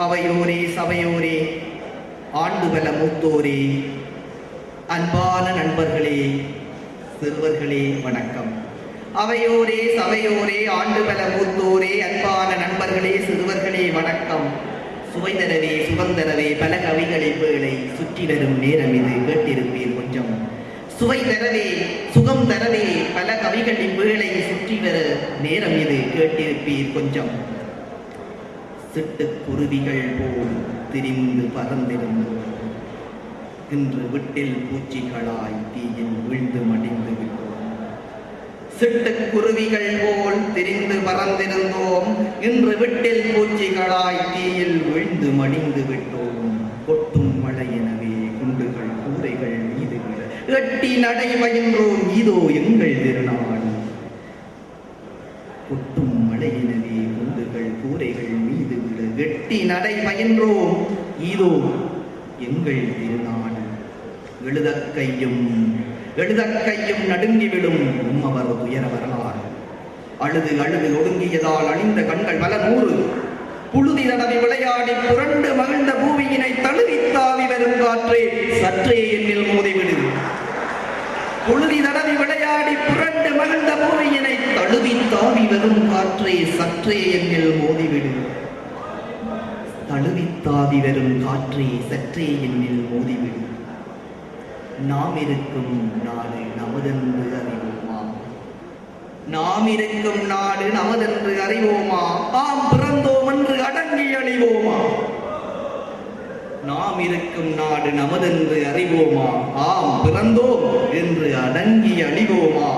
அவையோரே சபையோரே, ஆண்டுபல மூத்தோரே, அன்பான நண்பர்களே, சிறுவர்களே வணக்கம். அவையோரே சபையோரே, ஆண்டுபல மூத்தோரே, அன்பான நண்பர்களே, சிறுவர்களே வணக்கம். சுவை தரவே சுகந்தரவே பல கவிகளை வேளை சுற்றி வரும் நேரம் இது கேட்டிருப்பீர் கொஞ்சம். சுவை தரவே சுகம் தரவே பல கவிகளின் வேளை சுற்றி வர நேரம் இது கேட்டிருப்பீர் கொஞ்சம். சிட்டுக்குருவிகள் போல் திரிந்து பறந்திருந்தோம், இன்று விட்டில் பூச்சிகளாய் தீயில் வீழ்ந்து மடிந்து விட்டோம். சிட்டுக்குருவிகள் போல் திரிந்து பறந்திருந்தோம், இன்று விட்டில் பூச்சிகளாய் தீயில் வீழ்ந்து மடிந்து விட்டோம். கொட்டும் மழை எனவே குண்டுகள் கூரைகள் மீது விட எட்டி நடை பயின்றோம், இதோ எங்கள் திருநாடு. கொட்டும் மழை எனவே குண்டுகள் கூரைகள் மீது விட எட்டி நடை பயின்றோம், இதோ எங்கள் திருநாடு. எழுதக்கையும் நடுங்கிவிடும் உம்மவர் துயர வரலாறு. அழுது அழுது ஒடுங்கியதால் அழிந்த கண்கள் பல நூறு. புழுதி தடவி விளையாடி புரண்டு மகிழ்ந்த பூமியினை தழுவித்தாவி வரும் காற்றே சற்றே என்னில் மோதிவிடு. புழுதி தடவி விளையாடி புரண்டு மகிழ்ந்த பூமியினை தழுவித்தாவி வரும் காற்றே சற்றே என்னில் மோதிவிடு. தழுவித்தாவி வரும் காற்றே சற்றே என்னில் மோதிவிடு. நாம் இருக்கும் நாடு நமதென்று அறிவோமா? நாம் இருக்கும் நாடு நமதென்று அறிவோமா? ஆம் பிறந்தோம் என்று அடங்கி அழிவோமா? நாம் இருக்கும் நாடு நமதென்று அறிவோமா? ஆம் பிறந்தோம் என்று அடங்கி அழிவோமா?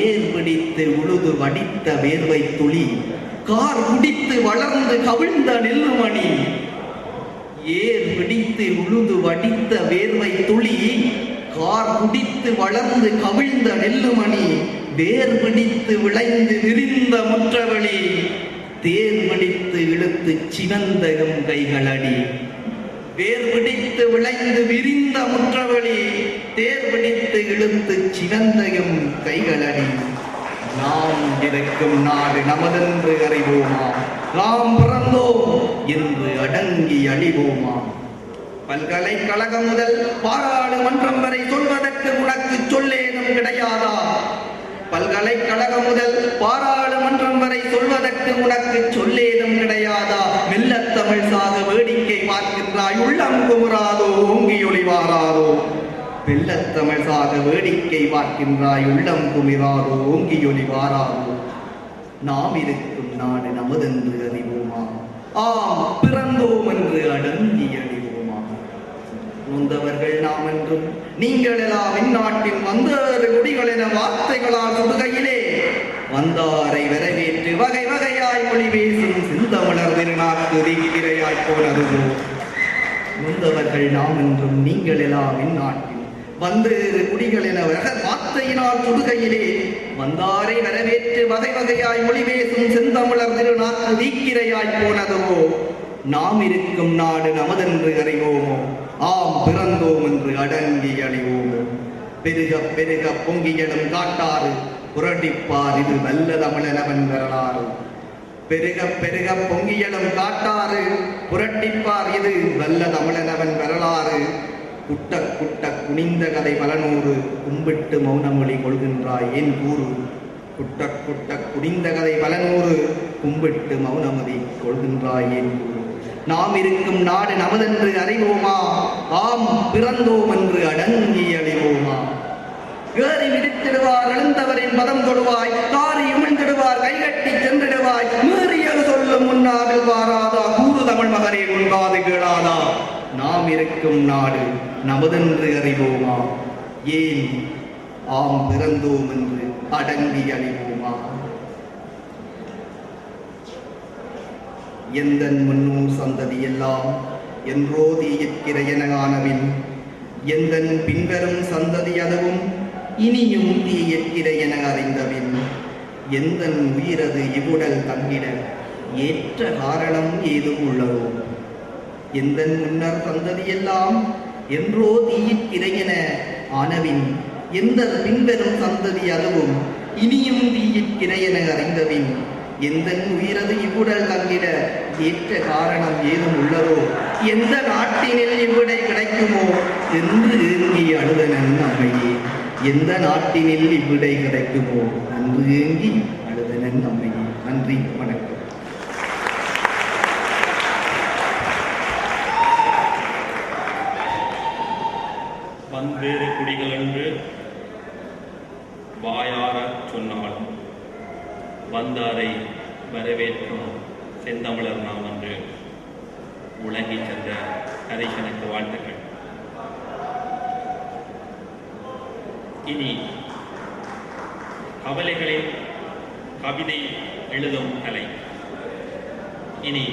ஏர் பிடித்து உழுது வடித்த வேர்வை துளி, கார் குடித்து வளர்ந்து கவிழ்ந்த நெல்லுமணி. ஏர் பிடித்து உழுது வடித்த வேர்வை துளி, கார் குடித்து வளர்ந்து கவிழ்ந்த நெல்லுமணி. வேர் பிடித்து விளைந்து விரிந்த முற்றவழி, தேர் பிடித்து இழுத்து சிவந்தகம் கைகளடி. வேர் பிடித்து விளைந்து விரிந்த முற்றவழி, தேர் பிடித்து இழுத்து சிவந்தகம் கைகளடி. நாம் இருக்கும் நாடு நமதென்று அறிவோமா? நாம் பிறந்தோம் என்று அடங்கி அழிவோமா? பல்கலைக்கழகம் முதல் பாராளுமன்றம் வரை சொல்வதற்கு உனக்கு சொல்லேதும் கிடையாதா? பல்கலைக்கழகம் முதல் பாராளுமன்றம் வரை சொல்வதற்கு உனக்கு சொல்லேதும் கிடையாதா? மெல்லத்தமிழ் சாக வேடிக்கை பார்க்கின்றாய், உள்ளம் குமுறாதோ ஓங்கி ஒளிவாராதோ. வெள்ளத்தமிழ் சாக வேடிக்கை பார்க்கின்றாய், உள்ளம் குமிராதோ ஓங்கி ஒளிவாராதோ. நாம் இருக்கும் நாடு நமதென்று அறிவோமா? ஆம் பிறந்தோம் என்று அடங்கி அழிவோமா? நொந்தவர்கள் நாம் என்றும் நீங்கள் எல்லாம் இந்நாட்டின் வந்தாறு குடிகள் என வார்த்தைகளால் சுடுகையிலே வந்தாரை வரவேற்று வகை வகையாய் மொழி பேசும் சிந்தமலர் திருநாட்டு தீக்கிரையாய் போனது. நொந்தவர்கள் நாம் என்றும் நீங்கள் எல்லாம் இந்நாட்டின் வந்தேறு குடிகள் என வார்த்தையினால் சுடுகையிலே வந்தாரை வரவேற்று வகை வகையாய் மொழி பேசும் செந்தமிழர் திருநாட்டு தீக்கிரையாய் போனதோ. நாம் இருக்கும் நாடு நமதென்று அறிவோமோ? ஆம் பிறந்தோம் என்று அடங்கி அழிவோமோ? பெருக பெருக பொங்கியலும் காட்டாறு புரட்டிப்பார், இது வல்ல தமிழனவன் வரலாறு. பெருக பெருக பொங்கியலும் காட்டாறு புரட்டிப்பார், இது வல்ல தமிழனவன் வரலாறு. குட்ட குட்ட குனிந்த கதை பலநூறு, கும்பிட்டு மௌனமொழி கொள்கின்றாய் ஏன் கூறு. குட்ட குட்ட குனிந்த கதை பலநூறு, கும்பிட்டு மௌனமொழி கொள்கின்றாய் ஏன் கூறு. நாம் இருக்கும் நாடு நமதென்று அறிவோமா? ஆம் பிறந்தோம் என்று அடங்கி அழிவோமா? ஏறி மிதித்திடுவார் எழுந்தவரின் பதம் தொடுவாய், காரி உமிழ்ந்திடுவார் கைகட்டி சென்றிடுவாய். மீறியது சொல்லும் முன்னாவில் வாராதா, கூறு தமிழ் மகரே உண்காது கேளாதா. நாம் இருக்கும் நாடு நமதென்று அறிவோமா? ஏன் ஆம் பிறந்தோம் என்று அடங்கி அழிவோமா? எந்தன் முன்னூர் சந்ததி எல்லாம் என்றோ தீயிற்கிற என ஆனவின், எந்தன் பின்வரும் சந்ததி அதுவும் இனியும் தீயிற்கிற என அறிந்தவின். எந்தன் உயிரது இவ்வுடல் தங்கிட ஏற்ற காரணம் ஏதும் உள்ளதோ. எந்தன் முன்னர் சந்ததி எல்லாம் என்றோ தீயிற்கிற என ஆனவின், எந்த பின்வரும் சந்ததி அதுவும் இனியும் தீயிற்கிற என அறிந்தவின். எந்தன் உயிரது இவ்வுடல் தங்கிட ஏற்ற காரணம் ஏதும் உள்ளதோ, எந்த நாட்டினில் இவ்விடை கிடைக்குமோ என்று ஏங்கி அழுதனன் அம்மையே. எந்த நாட்டினில் இவ்விடை கிடைக்குமோ என்று ஏங்கி அழுதனன் அம்மையே. நன்றி, வணக்கம். வந்தேறு குடிகள் என்று வாயாரச் சொன்னாலும் வந்தாரை வரவேற்கும் செந்தமிழர் நாம் என்று உலகிச் சென்ற ஹரிசனுக்கு வாழ்த்துக்கள். இனி கவலைகளில் கவிதை எழுதும் கலை. இனி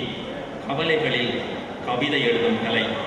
கவலைகளில் கவிதை எழுதும் கலை.